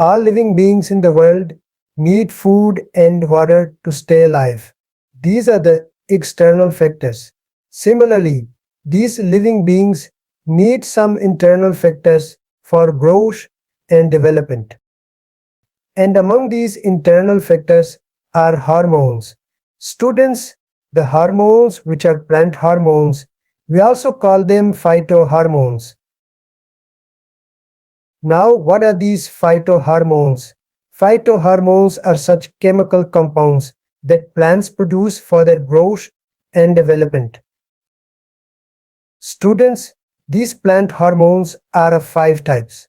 All living beings in the world need food and water to stay alive. These are the external factors. Similarly, these living beings need some internal factors for growth and development. And among these internal factors are hormones. Students, the hormones which are plant hormones, we also call them phytohormones. Now, what are these phytohormones? Phytohormones are such chemical compounds that plants produce for their growth and development. Students, these plant hormones are of 5 types.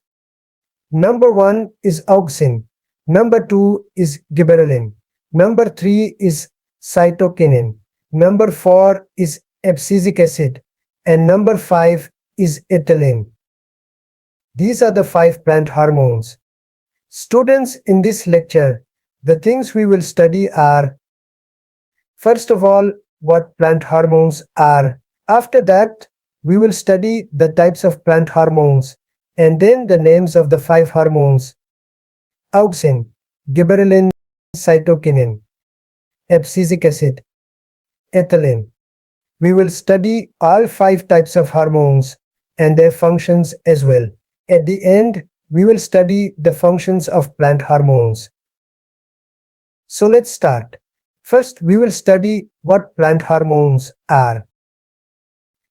Number 1 is auxin. Number 2 is gibberellin. Number 3 is cytokinin. Number 4 is abscisic acid. And number 5 is ethylene. These are the 5 plant hormones. Students, in this lecture, the things we will study are, first of all, what plant hormones are. After that, we will study the types of plant hormones and then the names of the 5 hormones: auxin, gibberellin, cytokinin, abscisic acid, ethylene. We will study all 5 types of hormones and their functions as well. At the end, we will study the functions of plant hormones. So let's start. First, we will study what plant hormones are.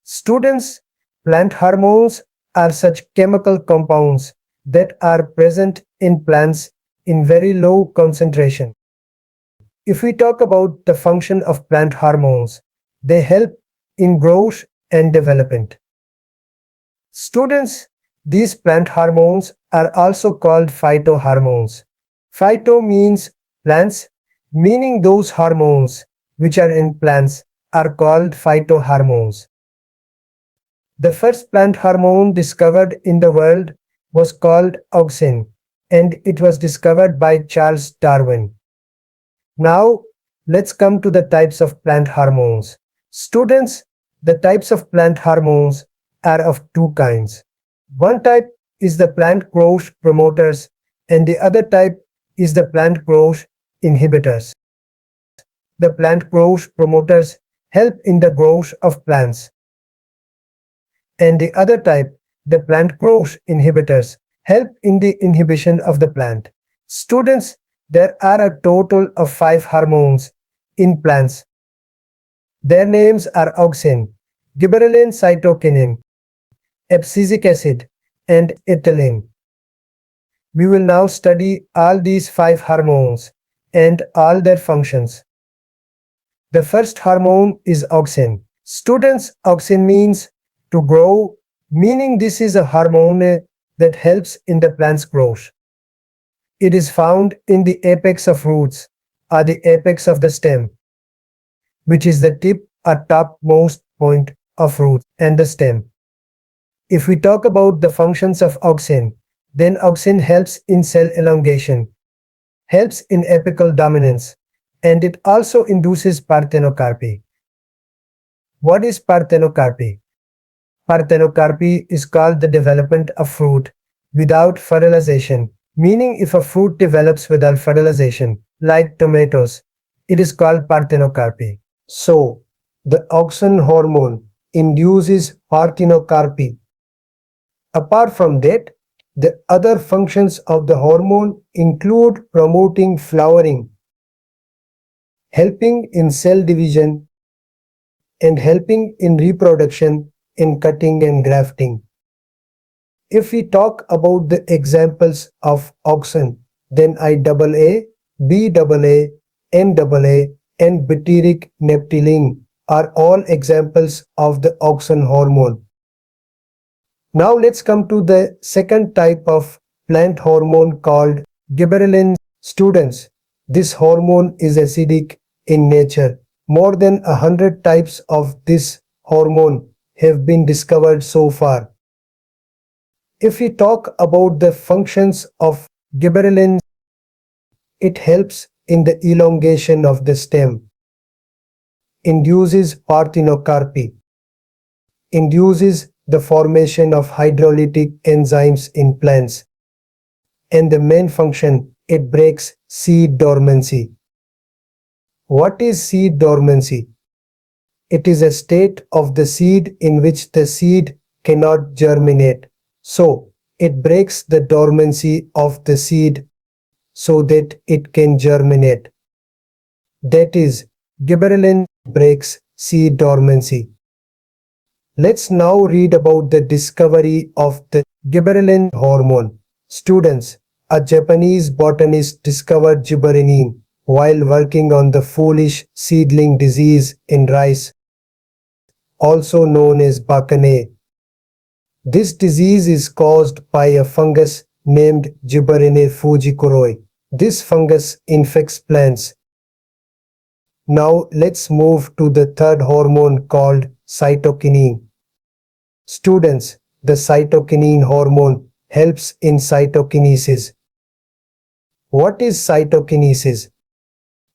Students, plant hormones are such chemical compounds that are present in plants in very low concentration. If we talk about the function of plant hormones, they help in growth and development. Students, these plant hormones are also called phytohormones. Phyto means plants, meaning those hormones which are in plants are called phytohormones. The first plant hormone discovered in the world was called auxin, and it was discovered by Charles Darwin. Now, let's come to the types of plant hormones. Students, the types of plant hormones are of 2 kinds. One type is the plant growth promoters and the other type is the plant growth inhibitors. The plant growth promoters help in the growth of plants, and the other type, the plant growth inhibitors, help in the inhibition of the plant. Students, there are a total of 5 hormones in plants. Their names are auxin, gibberellin, cytokinin, abscisic acid, and ethylene. We will now study all these 5 hormones and all their functions. The first hormone is auxin. Students, auxin means to grow, meaning this is a hormone that helps in the plant's growth. It is found in the apex of roots or the apex of the stem, which is the tip or topmost point of roots and the stem. If we talk about the functions of auxin, then auxin helps in cell elongation, helps in apical dominance, and it also induces parthenocarpy. What is parthenocarpy? Parthenocarpy is called the development of fruit without fertilization, meaning if a fruit develops without fertilization, like tomatoes, it is called parthenocarpy. So, the auxin hormone induces parthenocarpy. Apart from that, the other functions of the hormone include promoting flowering, helping in cell division, and helping in reproduction in cutting and grafting. If we talk about the examples of auxin, then IAA, BAA, NAA, and butyric naphthalene are all examples of the auxin hormone. Now let's come to the second type of plant hormone called gibberellins. Students, this hormone is acidic in nature. More than 100 types of this hormone have been discovered so far. If we talk about the functions of gibberellins, it helps in the elongation of the stem, induces parthenocarpy, induces the formation of hydrolytic enzymes in plants, and the main function, it breaks seed dormancy. What is seed dormancy? It is a state of the seed in which the seed cannot germinate. So, it breaks the dormancy of the seed so that it can germinate. That is, gibberellin breaks seed dormancy. Let's now read about the discovery of the gibberellin hormone. Students, a Japanese botanist discovered gibberellin while working on the foolish seedling disease in rice, also known as bakane. This disease is caused by a fungus named Gibberellina fujikuroi. This fungus infects plants. Now let's move to the third hormone called cytokinin. Students, the cytokinin hormone helps in cytokinesis. What is cytokinesis?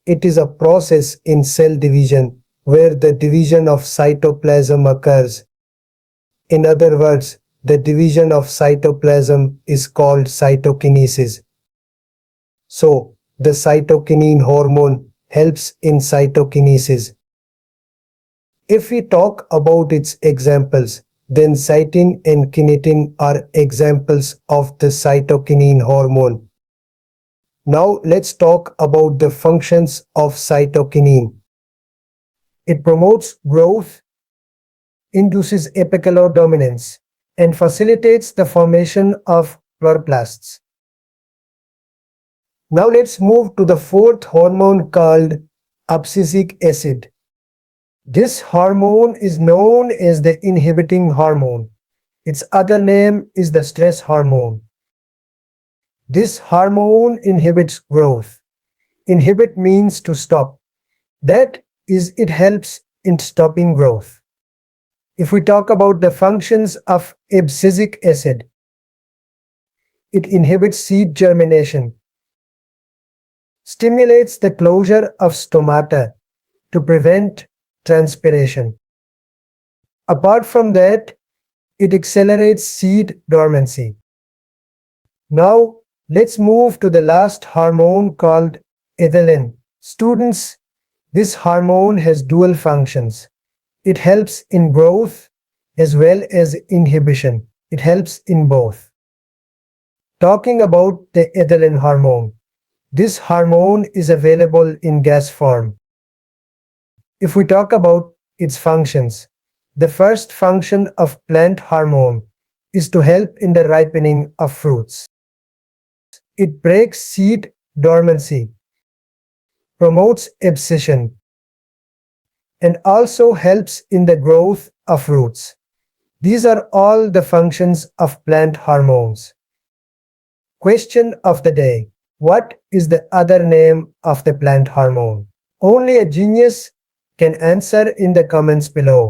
It is a process in cell division where the division of cytoplasm occurs. In other words, the division of cytoplasm is called cytokinesis. So, the cytokinin hormone helps in cytokinesis. If we talk about its examples, then cytin and kinetin are examples of the cytokinin hormone. Now let's talk about the functions of cytokinin. It promotes growth, induces apical dominance, and facilitates the formation of chloroplasts. Now let's move to the fourth hormone called abscisic acid. This hormone is known as the inhibiting hormone. Its other name is the stress hormone. This hormone inhibits growth. Inhibit means to stop. That is, it helps in stopping growth. If we talk about the functions of abscisic acid, it inhibits seed germination, stimulates the closure of stomata to prevent transpiration. Apart from that, it accelerates seed dormancy. Now, let's move to the last hormone called ethylene. Students, this hormone has dual functions. It helps in growth as well as inhibition. It helps in both. Talking about the ethylene hormone, this hormone is available in gas form. If we talk about its functions, the first function of plant hormone is to help in the ripening of fruits. It breaks seed dormancy, promotes abscission, and also helps in the growth of roots. These are all the functions of plant hormones. Question of the day: what is the other name of the plant hormone? Only a genius can answer in the comments below.